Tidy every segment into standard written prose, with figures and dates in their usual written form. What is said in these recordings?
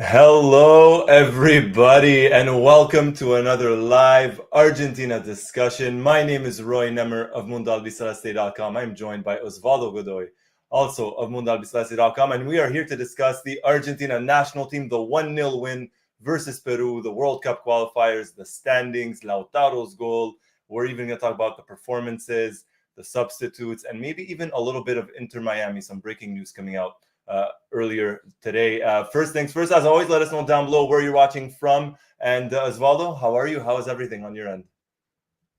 Hello, everybody, and welcome to another live Argentina discussion. My name is Roy Nemer of Mundo Albiceleste.com. I'm joined by Osvaldo Godoy, also of Mundo Albiceleste.com, and we are here to discuss the Argentina national team, the 1-0 win versus Peru, the World Cup qualifiers, the standings, Lautaro's goal. We're even going to talk about the performances, the substitutes, and maybe even a little bit of Inter Miami, some breaking news coming out earlier today. First things first, as always, let us know down below where you're watching from. And Osvaldo, how are you? How is everything on your end?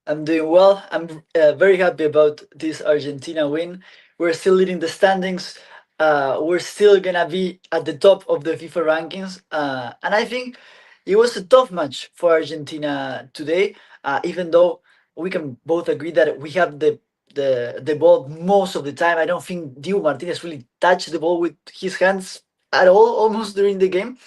I'm doing well. I'm very happy about this Argentina win. We're still leading the standings. We're still gonna be at the top of the FIFA rankings, and I think it was a tough match for Argentina today. Even though we can both agree that we have the ball most of the time, I don't think Diego Martinez really touched the ball with his hands at all, almost during the game.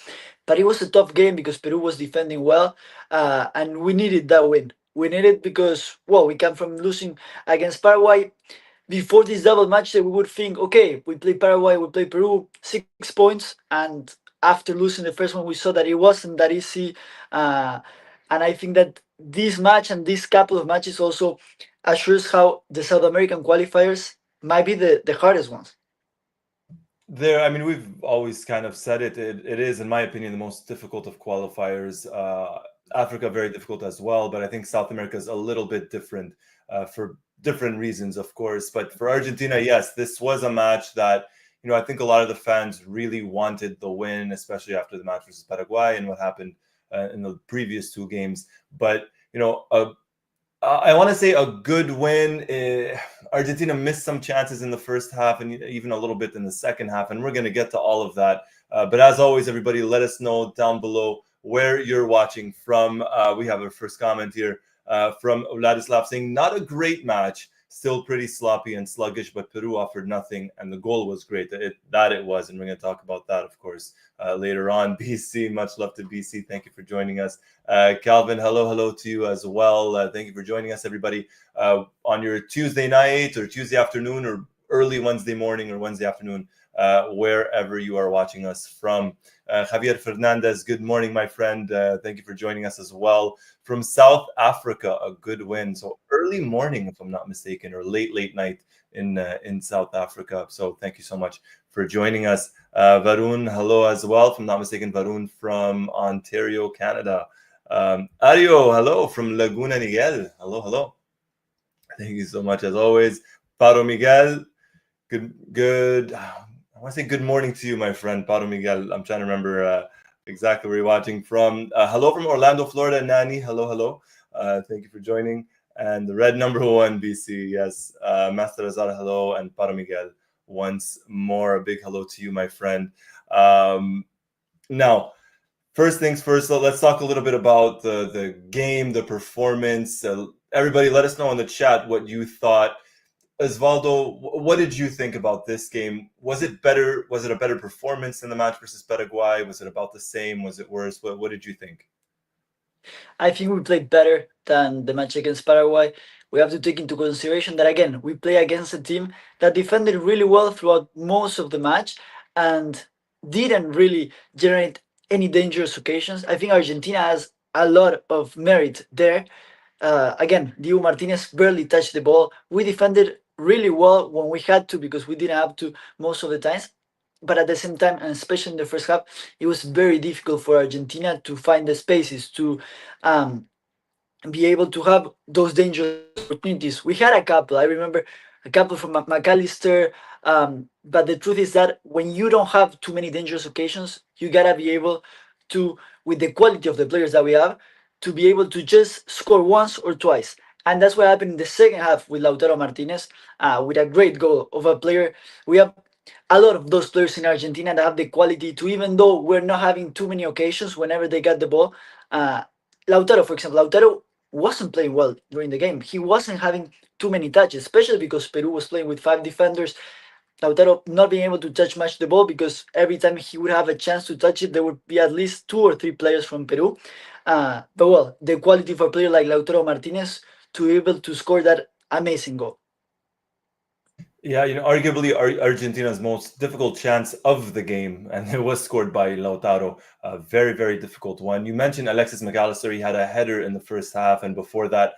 But it was a tough game because Peru was defending well, and we needed that win. We needed because well, we come from losing against Paraguay. Before this double match, that we would think, okay, we play Paraguay, we play Peru, 6 points, and after losing the first one, we saw that it wasn't that easy. Uh, and I think that this match and this couple of matches also assures how the South American qualifiers might be the hardest ones. I mean, we've always kind of said it is, in my opinion, the most difficult of qualifiers. Africa, very difficult as well, but I think South America is a little bit different for different reasons, of course. But for Argentina, yes, this was a match that, I think a lot of the fans really wanted the win, especially after the match versus Paraguay and what happened in the previous two games. But, I want to say a good win. Argentina missed some chances in the first half and even a little bit in the second half, and we're going to get to all of that. But as always, everybody, let us know down below where you're watching from. We have our first comment here from Vladislav saying, not a great match, still pretty sloppy and sluggish, but Peru offered nothing, and the goal was great. It was, and we're going to talk about that, of course, later on. BC, much love to BC. Thank you for joining us. Calvin, hello to you as well. Thank you for joining us, everybody, on your Tuesday night or Tuesday afternoon or early Wednesday morning or Wednesday afternoon, wherever you are watching us from. Javier Fernandez, good morning, my friend. Thank you for joining us as well. From South Africa, a good win. So early morning, if I'm not mistaken, or late night in South Africa. So thank you so much for joining us. Varun, hello as well. If I'm not mistaken, Varun from Ontario, Canada. Ario, hello from Laguna Niguel. Hello. Thank you so much as always. Paro Miguel, good. I want to say good morning to you, my friend Paro Miguel. I'm trying to remember exactly where you're watching from. Hello from Orlando, Florida, Nani. Hello. Thank you for joining. And the red number one, BC. Yes. Master Azar, hello. And Paro Miguel, once more, a big hello to you, my friend. Now, first things first, let's talk a little bit about the game, the performance. Everybody, let us know in the chat what you thought. Osvaldo, what did you think about this game? Was it better? Was it a better performance in the match versus Paraguay? Was it about the same? Was it worse? What did you think? I think we played better than the match against Paraguay. We have to take into consideration that again, we play against a team that defended really well throughout most of the match and didn't really generate any dangerous occasions. I think Argentina has a lot of merit there. Again, Diego Martinez barely touched the ball. We defended really well when we had to because we didn't have to most of the times. But at the same time, and especially in the first half, it was very difficult for Argentina to find the spaces to um, be able to have those dangerous opportunities. We had a couple. I remember a couple from McAllister. But the truth is that when you don't have too many dangerous occasions, you gotta be able to, with the quality of the players that we have, to be able to just score once or twice. And that's what happened in the second half with Lautaro Martinez, with a great goal of a player. We have a lot of those players in Argentina that have the quality to, even though we're not having too many occasions whenever they get the ball. Uh, Lautaro, for example, Lautaro wasn't playing well during the game. He wasn't having too many touches, especially because Peru was playing with five defenders. Lautaro not being able to touch much the ball because every time he would have a chance to touch it, there would be at least two or three players from Peru. But well, the quality for a player like Lautaro Martinez to be able to score that amazing goal. Yeah, arguably Argentina's most difficult chance of the game, and it was scored by Lautaro. A very, very difficult one. You mentioned Alexis McAllister. He had a header in the first half, and before that,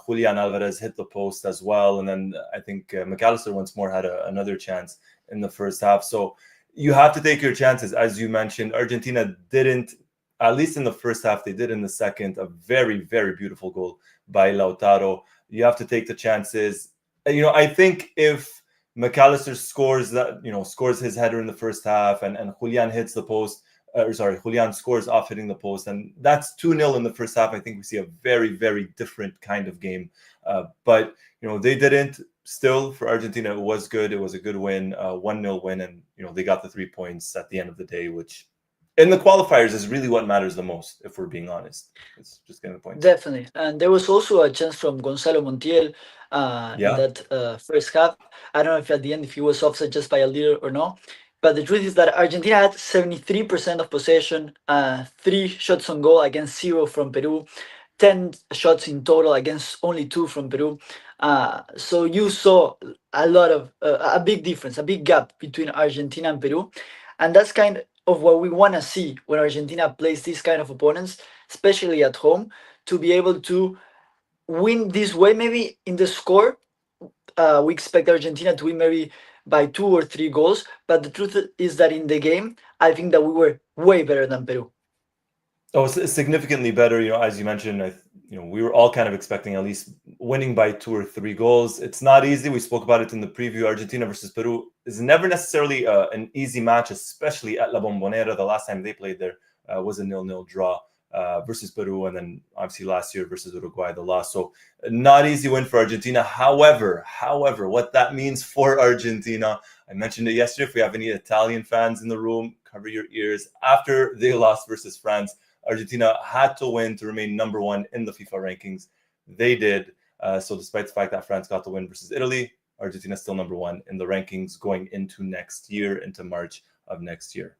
Julian Alvarez hit the post as well. And then I think McAllister once more had another chance in the first half. So you have to take your chances, as you mentioned. Argentina didn't, at least in the first half, they did in the second. A very, very beautiful goal by Lautaro. You have to take the chances. I think if McAllister scores his header in the first half, and Julian hits the post. Julian scores off hitting the post, and that's 2-0 in the first half. I think we see a very, very different kind of game. But they didn't. Still, for Argentina, it was good. It was a good win, 1-0 win, and they got the 3 points at the end of the day, which in the qualifiers is really what matters the most. If we're being honest, it's just getting the points. Definitely. And there was also a chance from Gonzalo Montiel in Yeah. that first half. I don't know if at the end if he was offside just by a little or no. But the truth is that Argentina had 73% of possession, 3 shots on goal against 0 from Peru, 10 shots in total against only 2 from Peru. So you saw a big difference, a big gap between Argentina and Peru. And that's kind of what we want to see when Argentina plays these kind of opponents, especially at home, to be able to win this way. Maybe in the score, we expect Argentina to win maybe by 2 or 3 goals. But the truth is that in the game, I think that we were way better than Peru. Oh, significantly better. As you mentioned, we were all kind of expecting at least winning by 2 or 3 goals. It's not easy. We spoke about it in the preview. Argentina versus Peru is never necessarily an easy match, especially at La Bombonera. The last time they played there was a 0-0 draw versus Peru, and then obviously last year versus Uruguay, the loss. So not easy win for Argentina. However, what that means for Argentina, I mentioned it yesterday. If we have any Italian fans in the room, cover your ears. After they lost versus France, Argentina had to win to remain number one in the FIFA rankings. They did. So despite the fact that France got the win versus Italy, Argentina is still number one in the rankings going into next year, into March of next year.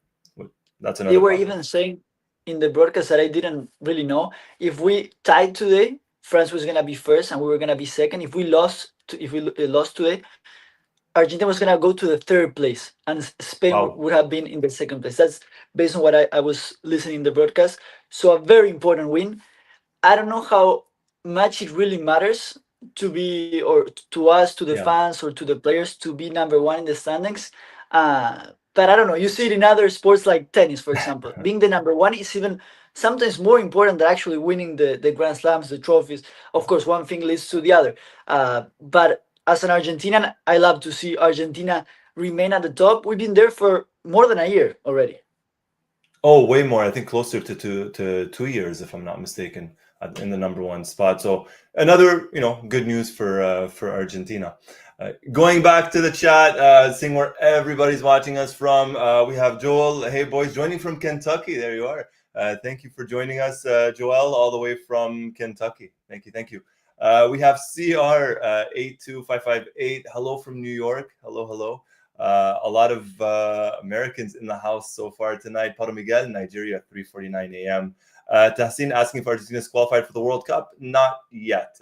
That's They another were positive. even saying in the broadcast that I didn't really know, if we tied today, France was gonna be first and we were gonna be second. If we lost today, Argentina was gonna go to the third place, and Spain Wow. would have been in the second place. That's based on what I was listening in the broadcast. So a very important win. I don't know how much it really matters to be, or to us, to the Yeah. fans, or to the players to be number one in the standings. But I don't know. You see it in other sports like tennis, for example. Being the number one is even sometimes more important than actually winning the Grand Slams, the trophies. Of course, one thing leads to the other. But as an Argentinian, I love to see Argentina remain at the top. We've been there for more than a year already. Oh, way more. I think closer to 2 years, if I'm not mistaken, in the number one spot. So another, good news for Argentina. Going back to the chat, seeing where everybody's watching us from. We have Joel. Hey, boys, joining from Kentucky. There you are. Thank you for joining us, Joel, all the way from Kentucky. Thank you. We have CR 82558. Hello from New York. Hello. A lot of Americans in the house so far tonight. Paro Miguel, Nigeria, 3:49 a.m. Tahsin asking if Argentina's qualified for the World Cup. Not yet.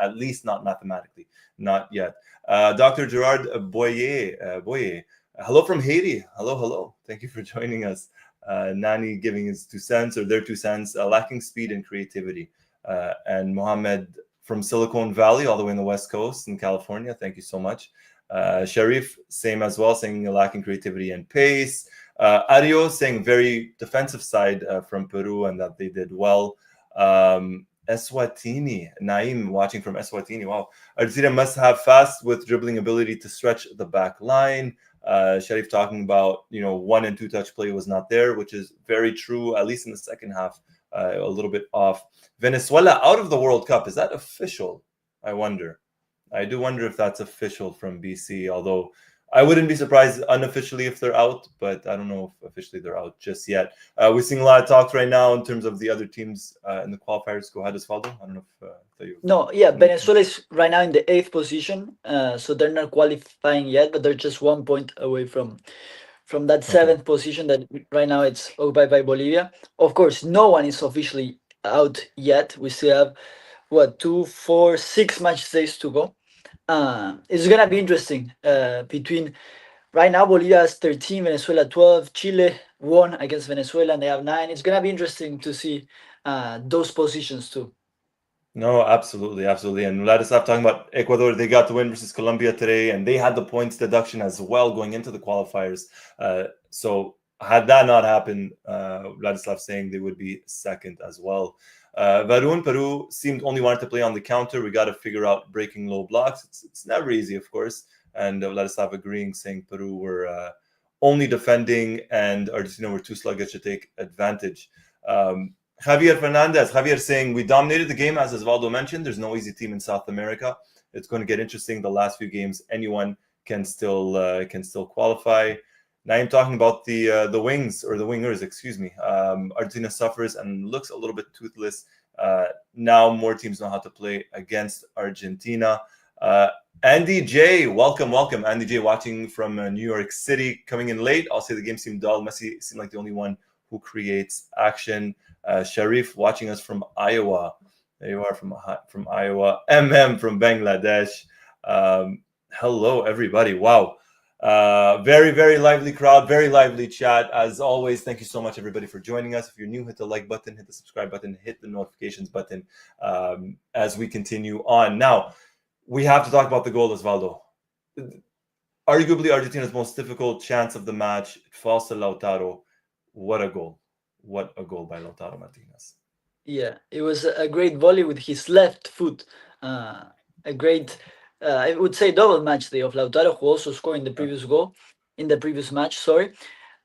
At least not mathematically. Not yet. Dr. Gerard Boyer. Hello from Haiti. Hello. Thank you for joining us. Nani giving his 2 cents, or their 2 cents. Lacking speed and creativity. And Mohammed from Silicon Valley, all the way in the West Coast in California. Thank you so much. Sharif, same as well, saying lacking creativity and pace. Ario saying very defensive side from Peru and that they did well. Eswatini, Naim watching from Eswatini. Wow. Argentina must have fast with dribbling ability to stretch the back line. Sharif talking about, 1 and 2 touch play was not there, which is very true, at least in the second half, a little bit off. Venezuela out of the World Cup. Is that official? I wonder. I do wonder if that's official from BC, although I wouldn't be surprised unofficially if they're out, but I don't know if officially they're out just yet. We're seeing a lot of talks right now in terms of the other teams in the qualifiers. Go ahead, Osvaldo. I don't know if you... No, yeah, Venezuela is right now in the eighth position, so they're not qualifying yet, but they're just 1 point away from that seventh position that right now it's occupied by Bolivia. Of course, no one is officially out yet. We still have 2, 4, 6 match days to go. It's gonna be interesting between right now Bolivia has 13, Venezuela 12, Chile won against Venezuela and they have 9. It's gonna be interesting to see those positions too. No, absolutely, absolutely. And let us stop talking about Ecuador. They got the win versus Colombia today, and they had the points deduction as well going into the qualifiers. So had that not happened, Vladislav saying they would be second as well. Varun, Peru seemed only wanted to play on the counter. We got to figure out breaking low blocks. It's never easy, of course. And Vladislav agreeing, saying Peru were only defending and Argentina were too sluggish to take advantage. Javier Fernandez, Javier saying, we dominated the game, as Osvaldo mentioned. There's no easy team in South America. It's going to get interesting. The last few games, anyone can still qualify. Now I'm talking about the wings, or the wingers, excuse me. Argentina suffers and looks a little bit toothless. Now more teams know how to play against Argentina. Andy J, welcome. Andy J watching from New York City, coming in late. I'll say the game seemed dull. Messi seemed like the only one who creates action. Sharif watching us from Iowa. There you are from Iowa. From Bangladesh. Hello, everybody. Wow. Very, very lively crowd, very lively chat. As always, thank you so much, everybody, for joining us. If you're new, hit the like button, hit the subscribe button, hit the notifications button as we continue on. Now, we have to talk about the goal, Osvaldo. Arguably Argentina's most difficult chance of the match. It falls to Lautaro. What a goal. What a goal by Lautaro Martinez. Yeah, it was a great volley with his left foot. A great, I would say, double match day of Lautaro, who also scored in the previous goal, in the previous match. Sorry,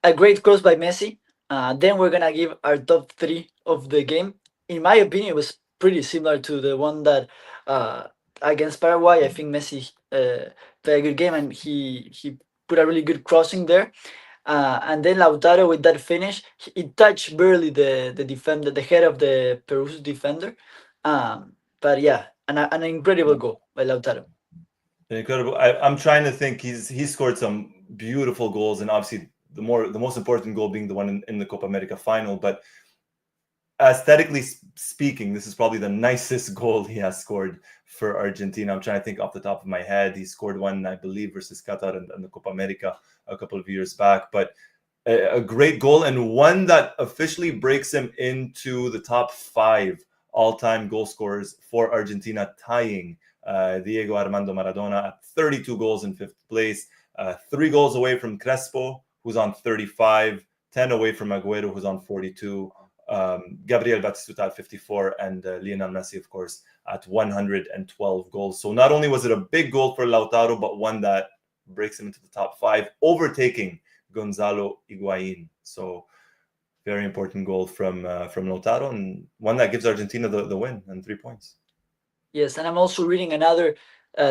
a great cross by Messi. Then we're gonna give our top 3 of the game. In my opinion, it was pretty similar to the one that against Paraguay. I think Messi played a good game and he put a really good crossing there. And then Lautaro with that finish, it touched barely the defender, the head of the Peru's defender. But yeah, an incredible goal by Lautaro. Incredible. I'm trying to think. He scored some beautiful goals, and obviously the most important goal being the one in the Copa America final. But aesthetically speaking, this is probably the nicest goal he has scored for Argentina. I'm trying to think off the top of my head. He scored one, I believe, versus Qatar in the Copa America a couple of years back. But a great goal, and one that officially breaks him into the top 5 all-time goal scorers for Argentina, tying Diego Armando Maradona at 32 goals in 5th place, 3 goals away from Crespo, who's on 35, 10 away from Agüero, who's on 42, Gabriel Batistuta at 54, and Lionel Messi, of course, at 112 goals. So not only was it a big goal for Lautaro, but one that breaks him into the top 5, overtaking Gonzalo Higuain. So very important goal from Lautaro, and one that gives Argentina the win and 3 points. Yes, and I'm also reading another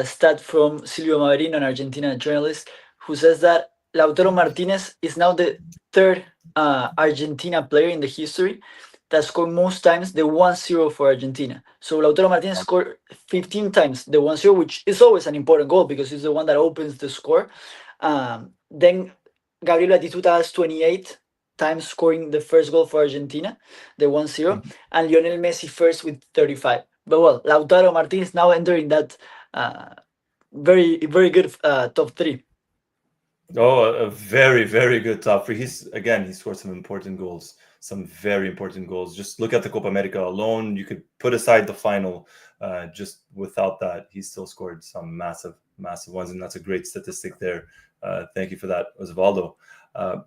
stat from Silvio Maverino, an Argentina journalist, who says that Lautaro Martinez is now the 3rd Argentina player in the history that scored most times the 1-0 for Argentina. So Lautaro Martinez scored 15 times the 1-0, which is always an important goal because it's the one that opens the score. Then Gabriel Batistuta has 28 times scoring the first goal for Argentina, the 1-0, and Lionel Messi first with 35. But well, Lautaro Martinez now entering that very, very good top 3. Oh, a very, very good top 3. He scored some important goals, some very important goals. Just look at the Copa America alone. You could put aside the final. Just without that, he still scored some massive, massive ones, and that's a great statistic there. Thank you for that, Osvaldo.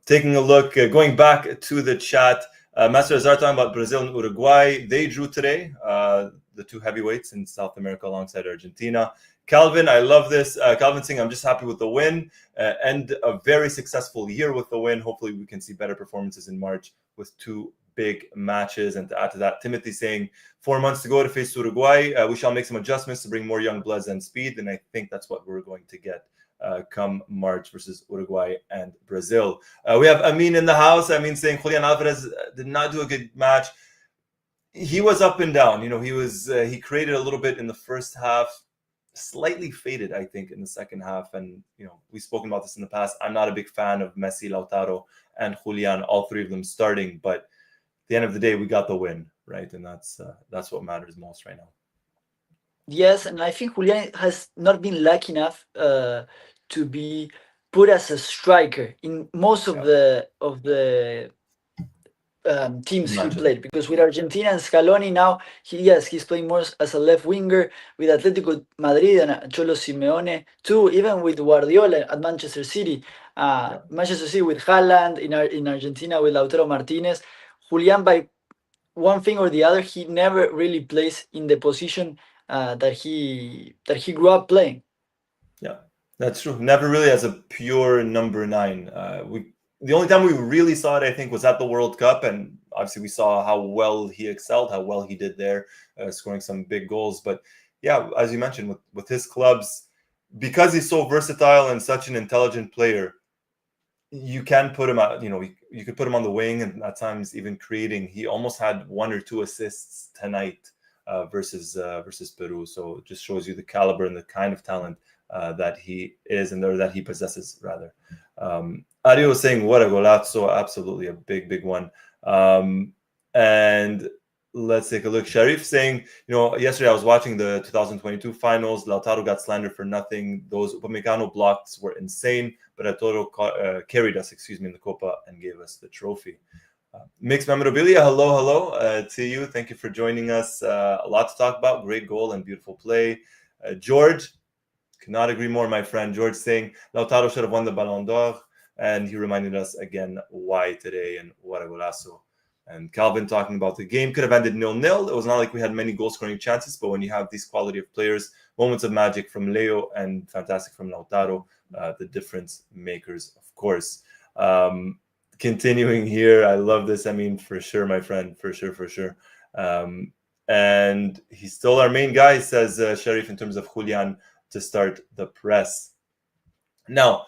Taking a look, going back to the chat, Master Azar talking about Brazil and Uruguay. They drew today, the 2 heavyweights in South America alongside Argentina. Calvin, I love this. Calvin saying, I'm just happy with the win and a very successful year with the win. Hopefully we can see better performances in March with 2 big matches. And to add to that, Timothy saying 4 months to go to face Uruguay. We shall make some adjustments to bring more young bloods and speed. And I think that's what we're going to get come March versus Uruguay and Brazil. We have Amin in the house. Amin saying Julian Alvarez did not do a good match. He was up and down. He created a little bit in the first half, slightly faded, I think, in the second half. And, we've spoken about this in the past. I'm not a big fan of Messi, Lautaro, and Julian, all 3 of them starting. But at the end of the day, we got the win, right? And that's what matters most right now. Yes, and I think Julian has not been lucky enough to be put as a striker in most of Yeah, the teams he imagine. played, because with Argentina and Scaloni now, he's playing more as a left winger. With Atletico Madrid and Cholo Simeone too, even with Guardiola at Manchester City, Yeah. Manchester City with Haaland, in Argentina with Lautaro Martinez. Julian, by one thing or the other, he never really plays in the position that he grew up playing. Yeah, that's true. Never really as a pure number nine. We The only time we really saw it, I think, was at the World Cup, and obviously we saw how well he excelled, how well he did there, scoring some big goals. But yeah, as you mentioned, with his clubs, because he's so versatile and such an intelligent player, you can put him out. You could put him on the wing, and at times even creating. He almost had 1 or 2 assists tonight versus Peru. So it just shows you the caliber and the kind of talent that he is, and or that he possesses rather. Ario was saying, "What a golazo!" Absolutely a big one. And let's take a look. Sharif saying, yesterday I was watching the 2022 finals. Lautaro got slandered for nothing. Those Upamecano blocks were insane, but Arturo carried us, in the Copa and gave us the trophy. Mixed memorabilia, hello to you. Thank you for joining us. A lot to talk about. Great goal and beautiful play. George, could not agree more, my friend. George saying Lautaro should have won the Ballon d'Or, and he reminded us again why today and what a golazo. And Calvin talking about the game could have ended 0-0. It was not like we had many goal-scoring chances, but when you have these quality of players, moments of magic from Leo and fantastic from Lautaro, the difference makers, of course. Continuing here, I love this. I mean, for sure, my friend, for sure. And he's still our main guy, says Sharif, in terms of Julian to start the press. Now,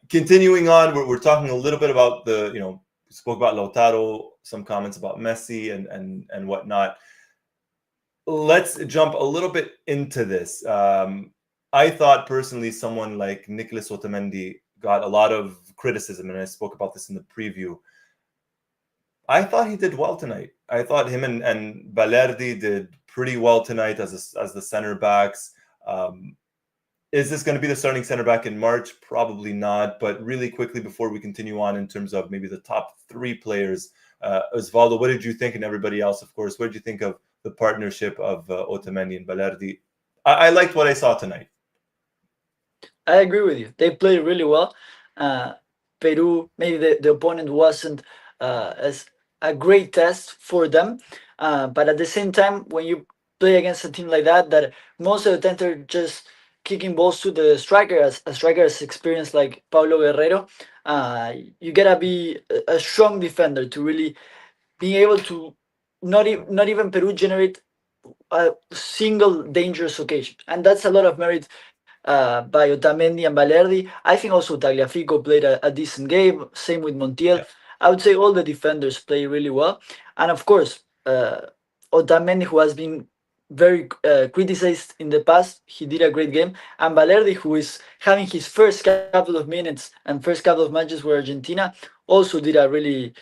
continuing on, we're talking a little bit about we spoke about Lautaro, some comments about Messi and whatnot. Let's jump a little bit into this. I thought personally someone like Nicolas Otamendi got a lot of criticism, and I spoke about this in the preview. I thought he did well tonight. I thought him and Balerdi did pretty well tonight as the center backs. Is this going to be the starting center back in March? Probably not. But really quickly before we continue on, in terms of maybe the top three players, Osvaldo, what did you think? And everybody else, of course, what did you think of the partnership of Otamendi and Balerdi? I liked what I saw tonight. I agree with you. They played really well. Uh, Peru, maybe the opponent wasn't as a great test for them, but at the same time, when you play against a team like that most of the time they're just kicking balls to the striker, as a striker as experienced like Paulo Guerrero, you gotta be a strong defender to really being able to not even Peru generate a single dangerous occasion, and that's a lot of merit by Otamendi and Balerdi. I think also Tagliafico played a decent game. Same with Montiel. Yeah. I would say all the defenders play really well, and of course, Otamendi, who has been very criticized in the past, he did a great game. And Balerdi, who is having his first couple of minutes and first couple of matches with Argentina, also did a really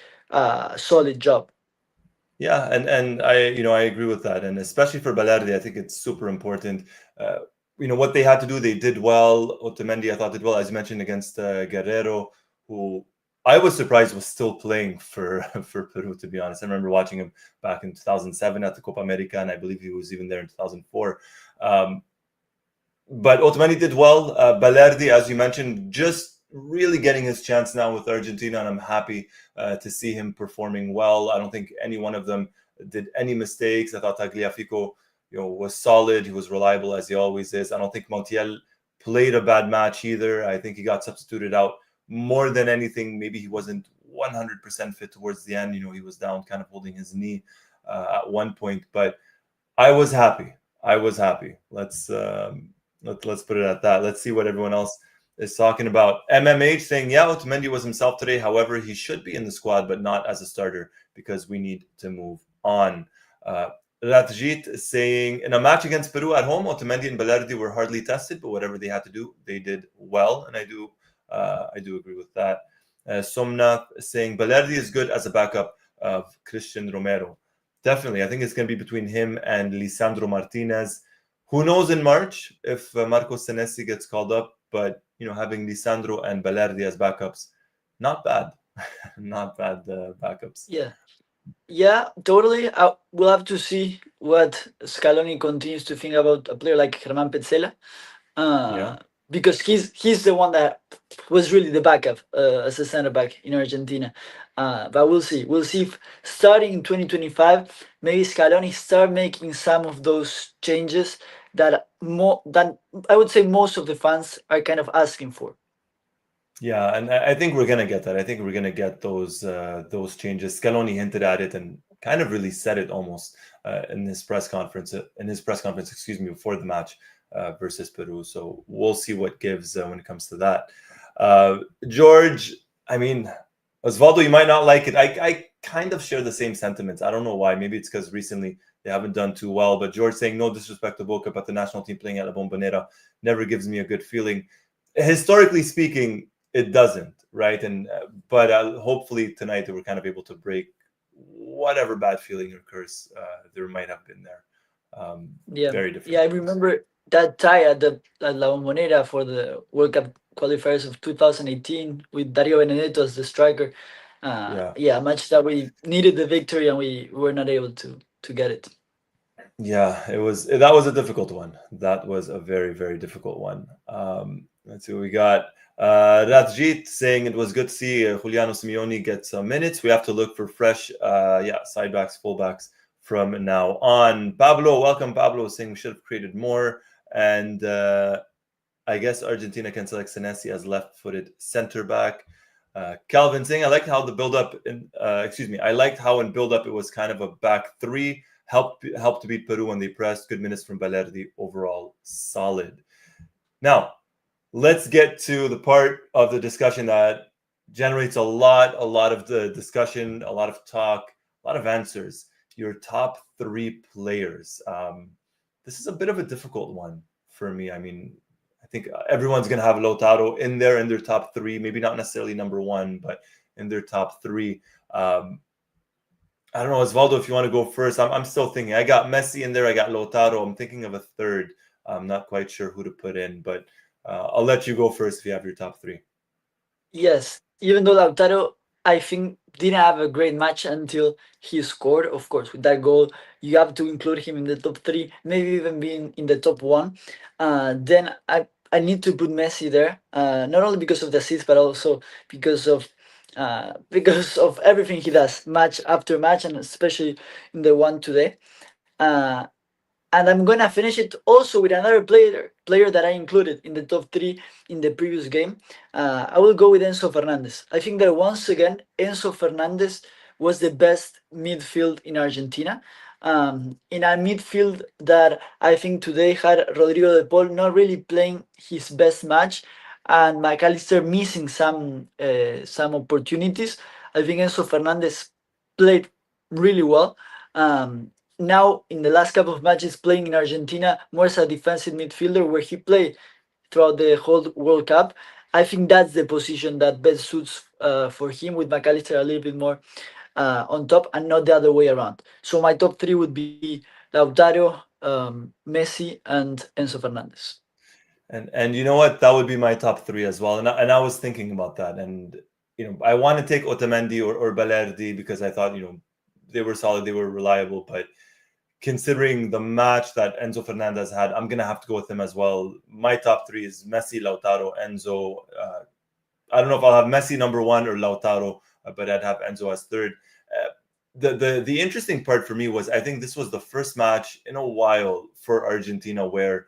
solid job. Yeah, and I agree with that, and especially for Balerdi, I think it's super important. Uh, what they had to do, they did well. Otamendi, I thought, did well, as you mentioned, against Guerrero, who I was surprised was still playing for for Peru. To be honest, I remember watching him back in 2007 at the Copa America, and I believe he was even there in 2004. But Otamendi did well. Balerdi, as you mentioned, just really getting his chance now with Argentina, and I'm happy to see him performing well. I don't think any one of them did any mistakes. I thought Tagliafico, was solid. He was reliable as he always is. I don't think Montiel played a bad match either. I think he got substituted out more than anything. Maybe he wasn't 100% fit towards the end. He was down, kind of holding his knee at one point. But I was happy. I was happy. Let's put it at that. Let's see what everyone else is talking about. MMH saying, yeah, Otamendi was himself today. However, he should be in the squad, but not as a starter because we need to move on. Ratjit saying, in a match against Peru at home, Otamendi and Balerdi were hardly tested, but whatever they had to do, they did well, and I do agree with that. Somnath saying, Balerdi is good as a backup of Christian Romero. Definitely, I think it's going to be between him and Lisandro Martinez. Who knows in March if Marcos Senesi gets called up? But having Lisandro and Balerdi as backups, not bad, not bad backups. Yeah. Yeah, totally. We'll have to see what Scaloni continues to think about a player like Germán Petzela, Yeah. uh, because he's the one that was really the backup as a center back in Argentina. But we'll see. We'll see if starting in 2025, maybe Scaloni start making some of those changes that I would say most of the fans are kind of asking for. Yeah, and I think we're gonna get that. I think we're gonna get those changes. Scaloni hinted at it and kind of really said it almost in his press conference. Excuse me, before the match versus Peru. So we'll see what gives when it comes to that. George, I mean, Osvaldo, you might not like it. I kind of share the same sentiments. I don't know why. Maybe it's because recently they haven't done too well. But George saying no disrespect to Boca, but the national team playing at La Bombonera never gives me a good feeling. Historically speaking, it doesn't, right? And but hopefully tonight we're kind of able to break whatever bad feeling or curse there might have been there. Yeah, Very different yeah, I things. remember that tie at La Bombonera for the World Cup qualifiers of 2018 with Dario Benedetto as the striker. Yeah, Yeah, a match that we needed the victory and we were not able to get it. yeah, that was a difficult one. That was a very, very difficult one. Let's see what we got. Rajit saying it was good to see Juliano Simeone get some minutes. We have to look for fresh, side backs, full backs from now on. Pablo, welcome. Pablo saying we should have created more. And I guess Argentina can select Senesi as left-footed center back. Calvin saying, I liked how the build-up I liked how in build-up it was kind of a back three. Helped to beat Peru when they pressed. Good minutes from Balerdi. Overall, solid. Now, let's get to the part of the discussion that generates a lot of the discussion, a lot of talk, a lot of answers. Your top three players. This is a bit of a difficult one for me. I mean, I think everyone's going to have Lautaro in their top three, maybe not necessarily number one, but in their top three. I don't know, Osvaldo, if you want to go first. I'm still thinking. I got Messi in there. I got Lautaro. I'm thinking of a third. I'm not quite sure who to put in, but I'll let you go first if you have your top three. Yes, even though Lautaro, I think, didn't have a great match until he scored. Of course, with that goal, you have to include him in the top three, maybe even being in the top one. Then I need to put Messi there, not only because of the assist, but also because of because of everything he does, match after match, and especially in the one today. Uh, and I'm gonna finish it also with another player that I included in the top three in the previous game. I will go with Enzo Fernandez. I think that once again Enzo Fernandez was the best midfield in Argentina. In a midfield that I think today had Rodrigo de Paul not really playing his best match, and McAllister missing some opportunities. I think Enzo Fernandez played really well. Now in the last couple of matches playing in Argentina more as a defensive midfielder where he played throughout the whole World Cup. I think that's the position that best suits for him with McAllister a little bit more on top and not the other way around. So my top three would be Lautaro, Messi, and Enzo Fernandez. And you know what? That would be my top three as well. And I was thinking about that. And I want to take Otamendi or Balerdi because I thought they were solid, they were reliable. But considering the match that Enzo Fernandez had, I'm gonna have to go with him as well. My top three is Messi, Lautaro, Enzo. I don't know if I'll have Messi number one or Lautaro, but I'd have Enzo as third. Uh, the interesting part for me was I think this was the first match in a while for Argentina where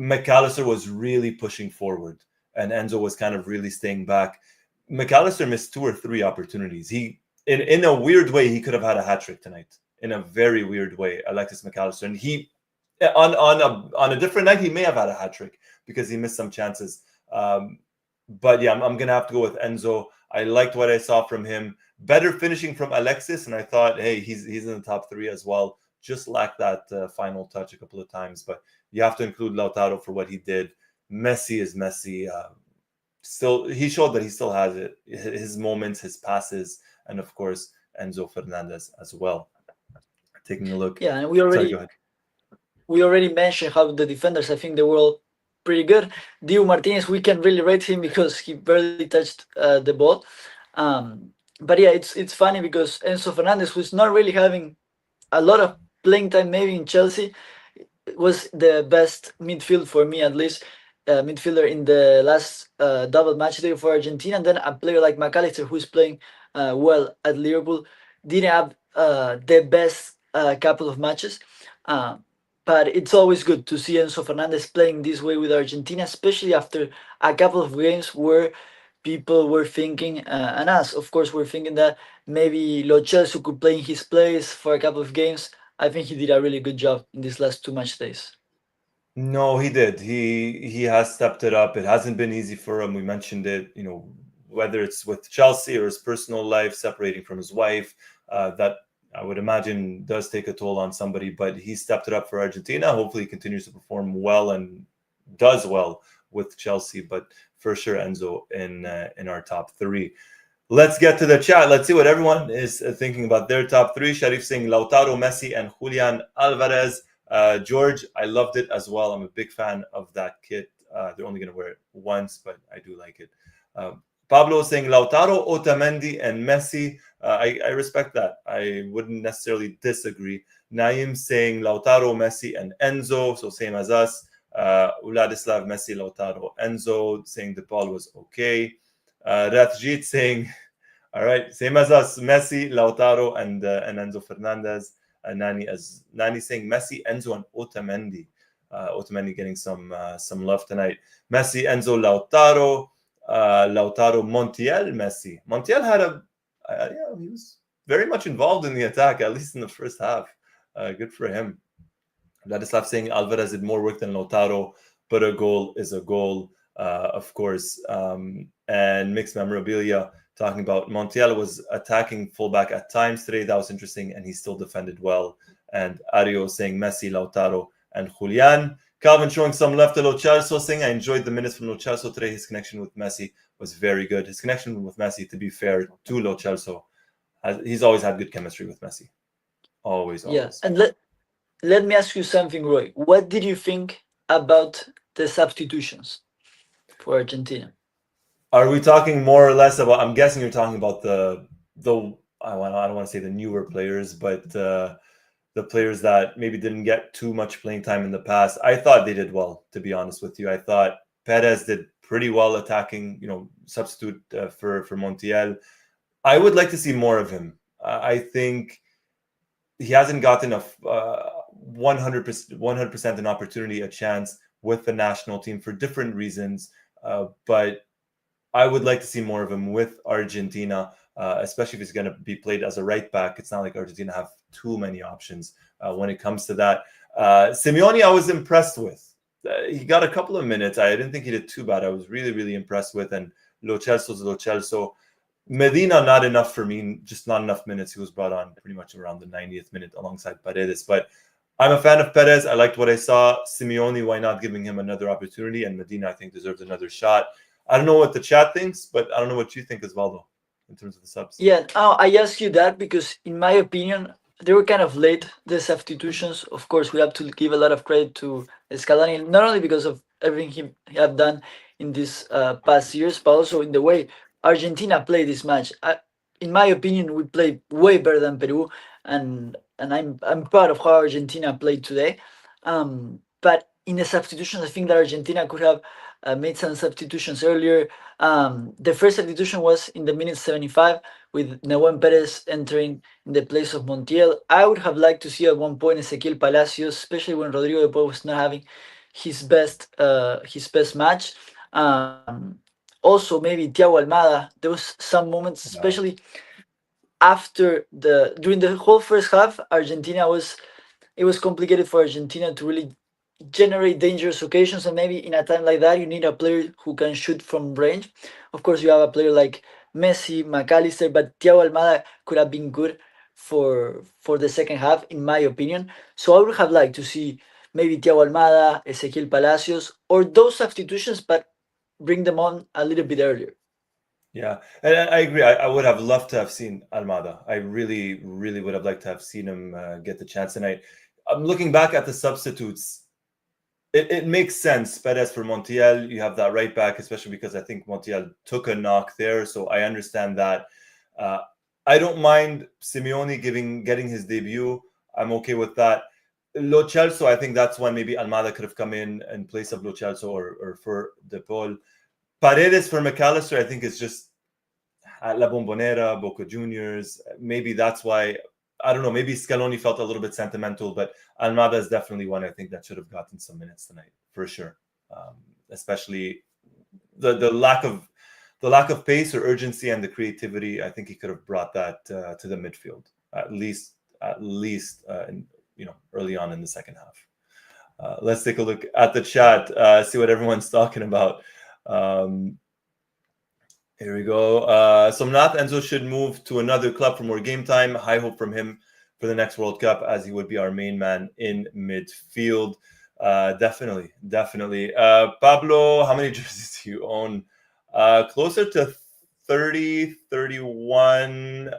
McAllister was really pushing forward and Enzo was kind of really staying back. McAllister missed two or three opportunities. He, in a weird way, he could have had a hat trick tonight. In a very weird way, Alexis McAllister, and he on a different night he may have had a hat trick because he missed some chances. But yeah, I'm gonna have to go with Enzo. I liked what I saw from him. Better finishing from Alexis, and I thought, hey, he's in the top three as well. Just lacked that final touch a couple of times, but you have to include Lautaro for what he did. Messi is Messi. Still, he showed that he still has it. His moments, his passes, and of course Enzo Fernandez as well. Taking a look. Yeah, and we Sorry, already go ahead. we already mentioned how the defenders, I think they were all pretty good. Diego Martinez, we can really rate him because he barely touched the ball. Um, but yeah, it's funny because Enzo Fernandez, who's not really having a lot of playing time, maybe in Chelsea, was the best midfield for me, at least midfielder in the last double match day for Argentina. And then a player like McAllister, who's playing well at Liverpool, didn't have the best couple of matches. Uh, but it's always good to see Enzo Fernandez playing this way with Argentina, especially after a couple of games where people were thinking, and us, of course, were thinking that maybe Lo Celso could play in his place for a couple of games. I think he did a really good job in these last two match days. No, he did. He has stepped it up. It hasn't been easy for him. We mentioned it, whether it's with Chelsea or his personal life, separating from his wife, that I would imagine does take a toll on somebody, but he stepped it up for Argentina. Hopefully he continues to perform well and does well with Chelsea, but for sure Enzo in our top three. Let's get to the chat. Let's see what everyone is thinking about their top three. Sharif saying Lautaro, Messi, and Julian Alvarez. George, I loved it as well. I'm a big fan of that kit. They're only going to wear it once, but I do like it. Pablo saying Lautaro, Otamendi, and Messi. I respect that. I wouldn't necessarily disagree. Naim saying Lautaro, Messi, and Enzo. So same as us. Vladislav, Messi, Lautaro, Enzo. Saying the ball was okay. Rathjit saying, all right, same as us, Messi, Lautaro, and Enzo Fernandez. Nani saying Messi, Enzo, and Otamendi. Otamendi getting some love tonight. Messi, Enzo, Lautaro, Montiel, Messi. Montiel had he was very much involved in the attack, at least in the first half. Good for him. Vladislav saying Alvarez did more work than Lautaro, but a goal is a goal, of course. And mixed memorabilia talking about Montiel was attacking fullback at times today. That was interesting, and he still defended well. And Ario saying Messi, Lautaro, and Julian. Calvin showing some love to Lo Celso, saying I enjoyed the minutes from Lo Celso today. His connection with Messi was very good. His connection with Messi, to be fair to Lo Celso, he's always had good chemistry with Messi. Always. Yeah, and let me ask you something, Roy. What did you think about the substitutions for Argentina? Are we talking more or less about? I'm guessing you're talking about the I don't want to say the newer players, but the players that maybe didn't get too much playing time in the past. I thought they did well, to be honest with you. I thought Perez did pretty well attacking, substitute for Montiel. I would like to see more of him. I think he hasn't gotten a 100% an opportunity, a chance with the national team for different reasons. But I would like to see more of him with Argentina, especially if he's going to be played as a right back. It's not like Argentina have too many options when it comes to that. Simeone, I was impressed with. He got a couple of minutes. I didn't think he did too bad. I was really, really impressed with. And Lo Celso's Lo Celso. Medina, not enough for me, just not enough minutes. He was brought on pretty much around the 90th minute alongside Paredes. But I'm a fan of Perez. I liked what I saw. Simeone, why not giving him another opportunity? And Medina, I think, deserves another shot. I don't know what the chat thinks, but I don't know what you think, Osvaldo, in terms of the subs. Yeah, I ask you that because, in my opinion, they were kind of late, the substitutions. Of course, we have to give a lot of credit to Scaloni, not only because of everything he have done in these past years, but also in the way Argentina played this match. In my opinion, we played way better than Peru, and I'm proud of how Argentina played today. But in the substitutions, I think that Argentina could have made some substitutions earlier. The first substitution was in the minute 75 with Nehuen Perez entering in the place of Montiel. I would have liked to see at one point Ezequiel Palacios, especially when Rodrigo de Paul was not having his best match. Also, maybe Thiago Almada. There was some moments, especially after during the whole first half, it was complicated for Argentina to really generate dangerous occasions, and maybe in a time like that you need a player who can shoot from range. Of course, you have a player like Messi, McAllister, but Thiago Almada could have been good for the second half, in my opinion. So I would have liked to see maybe Thiago Almada, Ezequiel Palacios, or those substitutions, but bring them on a little bit earlier. Yeah, and I agree. I would have loved to have seen Almada. I really, really would have liked to have seen him get the chance tonight. I'm looking back at the substitutes. It makes sense. Perez for Montiel, you have that right back, especially because I think Montiel took a knock there, so I understand that. I don't mind Simeone getting his debut. I'm okay with that. Lo Celso, I think that's when maybe Almada could have come in place of Lo Celso or for De Paul. Paredes for McAllister, I think is just at La Bombonera, Boca Juniors. Maybe that's why, I don't know, maybe Scaloni felt a little bit sentimental, but Almada is definitely one I think that should have gotten some minutes tonight, for sure. Especially the lack of pace or urgency and the creativity. I think he could have brought that to the midfield, at least early on in the second half. Let's take a look at the chat, see what everyone's talking about. Here we go. Somnath Enzo should move to another club for more game time. High hope from him for the next World Cup, as he would be our main man in midfield. Definitely. Pablo, how many jerseys do you own? Closer to 30, 31.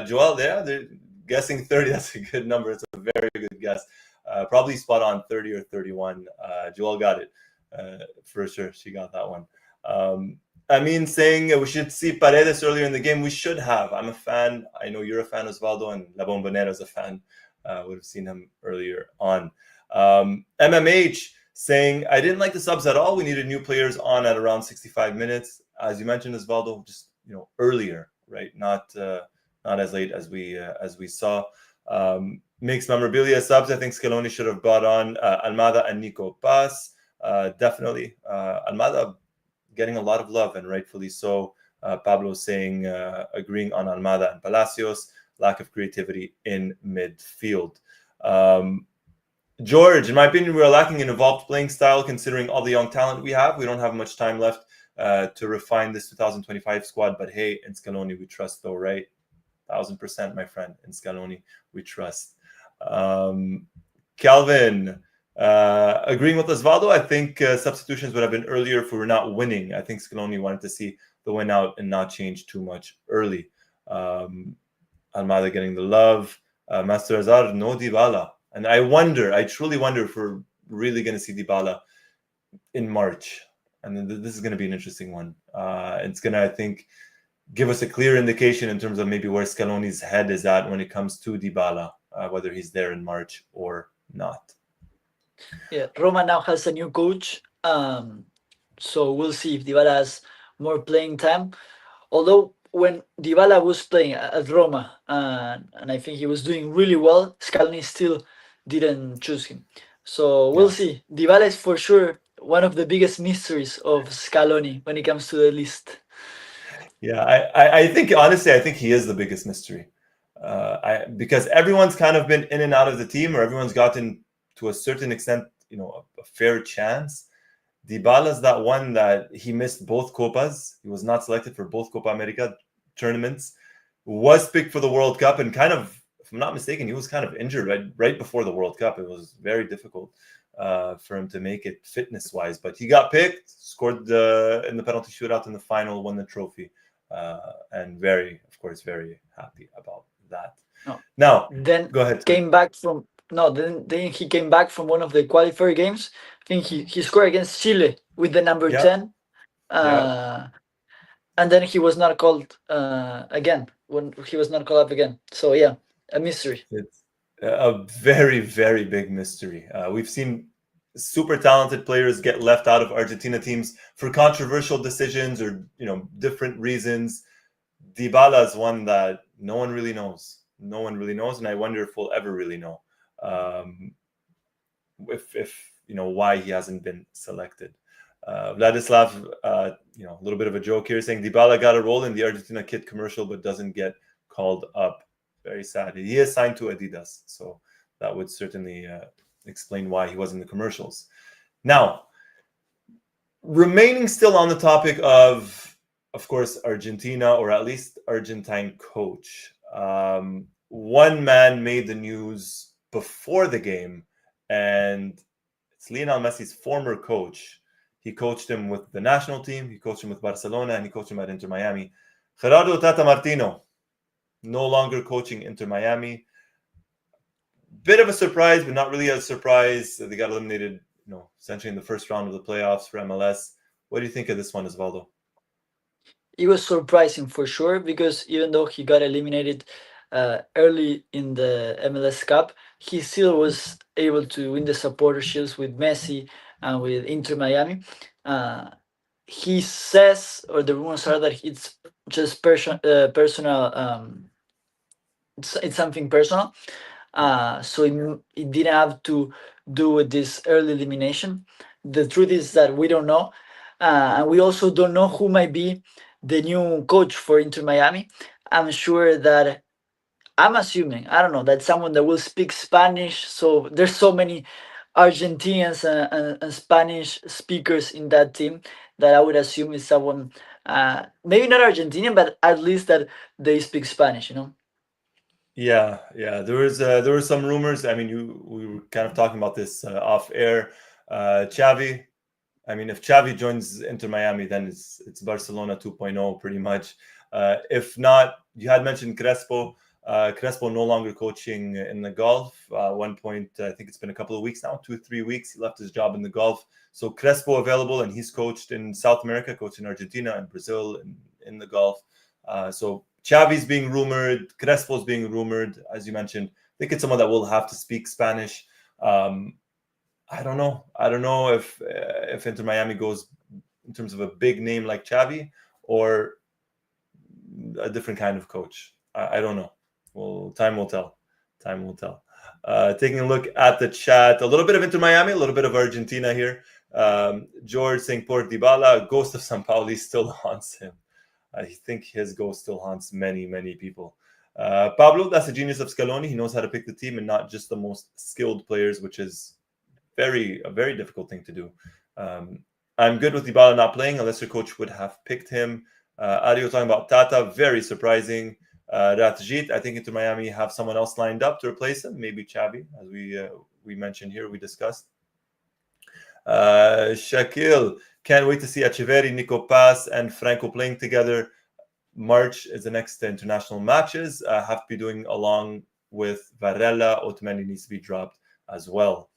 Joel, yeah, they're guessing 30. That's a good number. It's a very good guess. Probably spot on 30 or 31. Joel got it. For sure, she got that one. Saying we should see Paredes earlier in the game. We should have. I'm a fan. I know you're a fan, Osvaldo, and La Bombonera is a fan. Would have seen him earlier on. MMH saying, I didn't like the subs at all. We needed new players on at around 65 minutes. As you mentioned, Osvaldo, just earlier, right? Not as late as we saw. Mixed memorabilia subs. I think Scaloni should have brought on Almada and Nico Paz. Definitely. Almada getting a lot of love, and rightfully so. Pablo saying, agreeing on Almada and Palacios, lack of creativity in midfield. George, in my opinion, we're lacking an evolved playing style considering all the young talent we have. We don't have much time left to refine this 2025 squad, but hey, in Scaloni we trust though, right? 1000%, my friend. In Scaloni we trust. Calvin, agreeing with Osvaldo, I think substitutions would have been earlier if we were not winning. I think Scaloni wanted to see the win out and not change too much early. Almada getting the love. Master Azar, no Dybala. And I truly wonder if we're really going to see Dybala in March. And this is going to be an interesting one. It's going to, I think, give us a clear indication in terms of maybe where Scaloni's head is at when it comes to Dybala, whether he's there in March or not. Yeah, Roma now has a new coach, so we'll see if Dybala has more playing time. Although when Dybala was playing at Roma, and I think he was doing really well, Scaloni still didn't choose him. So we'll see. Dybala is for sure one of the biggest mysteries of Scaloni when it comes to the list. Yeah, I think, honestly, I think he is the biggest mystery. Because everyone's kind of been in and out of the team, or everyone's gotten to a certain extent, a fair chance. Dybala's that one that he missed both Copas. He was not selected for both Copa America tournaments. Was picked for the World Cup, and kind of, if I'm not mistaken, he was kind of injured right before the World Cup. It was very difficult for him to make it fitness-wise. But he got picked, scored in the penalty shootout in the final, won the trophy, and very happy about that. Now, then go ahead. Came back from then he came back from one of the qualifier games. I think he scored against Chile with the number 10. And then he was not called again. When he was not called up again. So yeah, a mystery. It's a very, very big mystery. We've seen super talented players get left out of Argentina teams for controversial decisions or different reasons. Dybala is one that no one really knows. No one really knows, and I wonder if we'll ever really know if why he hasn't been selected. Vladislav, a little bit of a joke here, saying Dybala got a role in the Argentina kit commercial but doesn't get called up. Very sad. He is signed to Adidas, so that would certainly explain why he was in the commercials. Now, remaining still on the topic of course, Argentina, or at least Argentine coach. One man made the news before the game, and it's Lionel Messi's former coach. He coached him with the national team, he coached him with Barcelona, and he coached him at Inter Miami. Gerardo Tata Martino, no longer coaching Inter Miami. bit of a surprise, but not really a surprise. They got eliminated, essentially in the first round of the playoffs for MLS. What do you think of this one, Osvaldo? It was surprising for sure because even though he got eliminated early in the MLS Cup, he still was able to win the supporter shields with Messi and with Inter Miami. Uh, he says, or the rumors are that it's just personal. It's something personal. So it didn't have to do with this early elimination. The truth is that we don't know, and we also don't know who might be the new coach for Inter Miami. I'm sure that I'm assuming, I don't know, that someone that will speak Spanish. So there's so many Argentinians and Spanish speakers in that team that I would assume is someone, maybe not Argentinian, but at least that they speak Spanish. Yeah. There were some rumors. I mean, we were kind of talking about this off air. Xavi. I mean, if Xavi joins Inter Miami, then it's Barcelona 2.0 pretty much. If not, you had mentioned Crespo. Crespo no longer coaching in the Gulf. One point, I think it's been a couple of weeks now, 2-3 weeks. He left his job in the Gulf. So Crespo available, and he's coached in South America, coached in Argentina and Brazil and in the Gulf. So Xavi's being rumored, Crespo's being rumored, as you mentioned. I think it's someone that will have to speak Spanish. I don't know. I don't know if Inter Miami goes in terms of a big name like Xavi or a different kind of coach. I don't know. Well, time will tell. Time will tell. Taking a look at the chat, a little bit of Inter Miami, a little bit of Argentina here. George saying Port Dybala, ghost of San Pauli still haunts him. I think his ghost still haunts many, many people. Pablo, that's a genius of Scaloni. He knows how to pick the team and not just the most skilled players, which is a very difficult thing to do. I'm good with Dybala not playing unless your coach would have picked him. Ario talking about Tata, very surprising. Ratjit, I think Inter Miami have someone else lined up to replace him, maybe Xavi, as we mentioned here, we discussed. Shakil, can't wait to see Echeverri, Nico Paz, and Franco playing together. March is the next international matches. Have to be doing along with Varela. Otamendi needs to be dropped as well.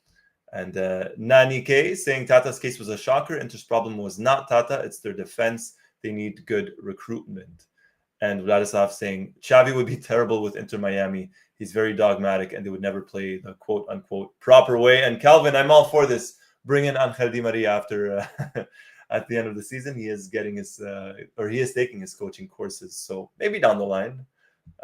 And Nani K saying Tata's case was a shocker. Inter's problem was not Tata, it's their defense. They need good recruitment. And Vladislav saying Xavi would be terrible with Inter Miami. He's very dogmatic and they would never play the quote unquote proper way. And Calvin, I'm all for this. Bring in Angel Di Maria after at the end of the season. He is getting he is taking his coaching courses. So maybe down the line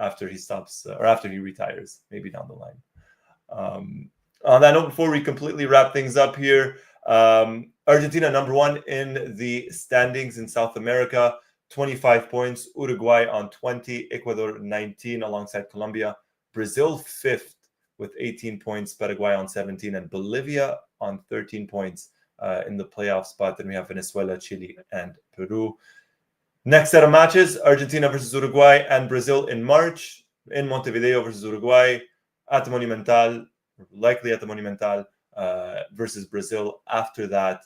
after he stops or after he retires, maybe down the line. On that note, before we completely wrap things up here, Argentina number 1 in the standings in South America, 25 points. Uruguay on 20, Ecuador 19 alongside Colombia. Brazil 5th with 18 points, Paraguay on 17, and Bolivia on 13 points in the playoff spot. Then we have Venezuela, Chile, and Peru. Next set of matches, Argentina versus Uruguay and Brazil in March, in Montevideo versus Uruguay, at the Monumental, likely at the Monumental, versus Brazil after that.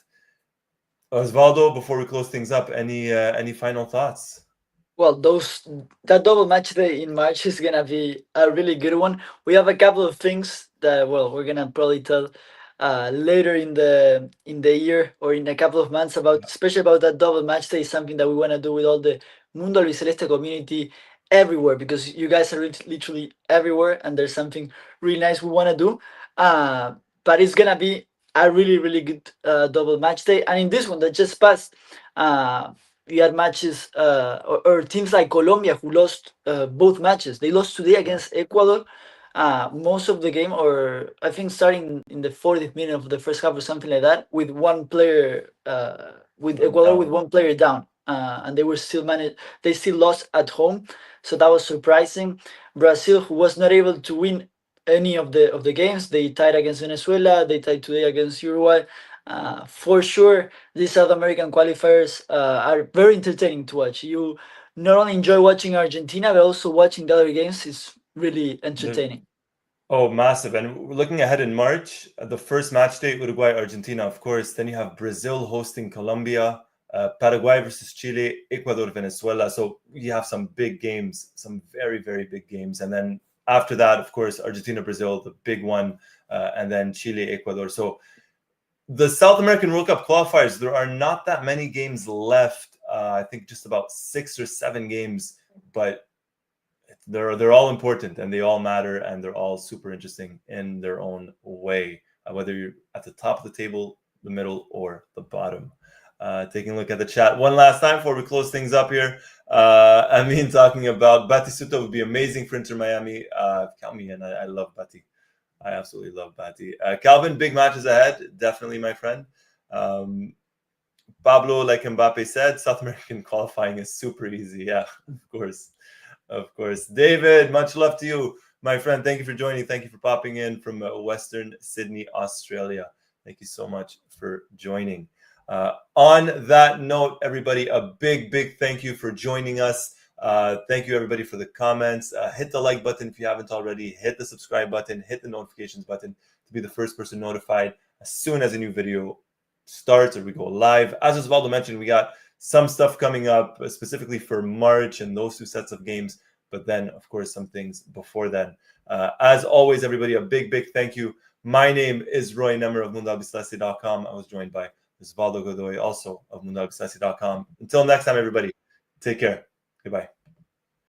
Osvaldo, before we close things up, any final thoughts? Well, that double match day in March is gonna be a really good one. We have a couple of things that we're gonna probably tell later in the year or in a couple of months about, especially about that double match day. Something that we want to do with all the Mundo Albiceleste community everywhere, because you guys are literally everywhere, and there's something really nice we want to do. But it's gonna be a really good double match day, and in this one that just passed. We had matches or teams like Colombia who lost both matches. They lost today against Ecuador. Most of the game, or I think starting in the 40th minute of the first half or something like that, with one player, with Ecuador with one player down, and they were still managed. They still lost at home, so that was surprising. Brazil, who was not able to win any of the games, they tied against Venezuela. They tied today against Uruguay. For sure, these South American qualifiers are very entertaining to watch. You not only enjoy watching Argentina, but also watching the other games is really entertaining. Oh, massive. And looking ahead in March, the first match day, Uruguay, Argentina, of course. Then you have Brazil hosting Colombia, Paraguay versus Chile, Ecuador, Venezuela. So you have some big games, some very, very big games. And then after that, of course, Argentina, Brazil, the big one, and then Chile, Ecuador. So the South American World Cup qualifiers, there are not that many games left. I think just about 6 or 7 games, but they're all important and they all matter and they're all super interesting in their own way, whether you're at the top of the table, the middle, or the bottom. Taking a look at the chat one last time before we close things up here. Amin talking about Battistuta would be amazing for Inter Miami. Count me in. I love Batti. I absolutely love Batti. Calvin, big matches ahead. Definitely, my friend. Pablo, like Mbappe said, South American qualifying is super easy. Yeah, of course. Of course. David, much love to you, my friend. Thank you for joining. Thank you for popping in from Western Sydney, Australia. Thank you so much for joining. On that note, everybody, a big thank you for joining us. Thank you, everybody, for the comments. Hit the like button if you haven't already. Hit the subscribe button. Hit the notifications button to be the first person notified as soon as a new video starts or we go live. As Osvaldo mentioned, we got some stuff coming up specifically for March and those 2 sets of games, but then, of course, some things before then. As always, everybody, a big thank you. My name is Roy Nemer of MundoAlbiceleste.com. I was joined by Osvaldo Godoy, also of MundoAlbiceleste.com. Until next time, everybody, take care. Goodbye.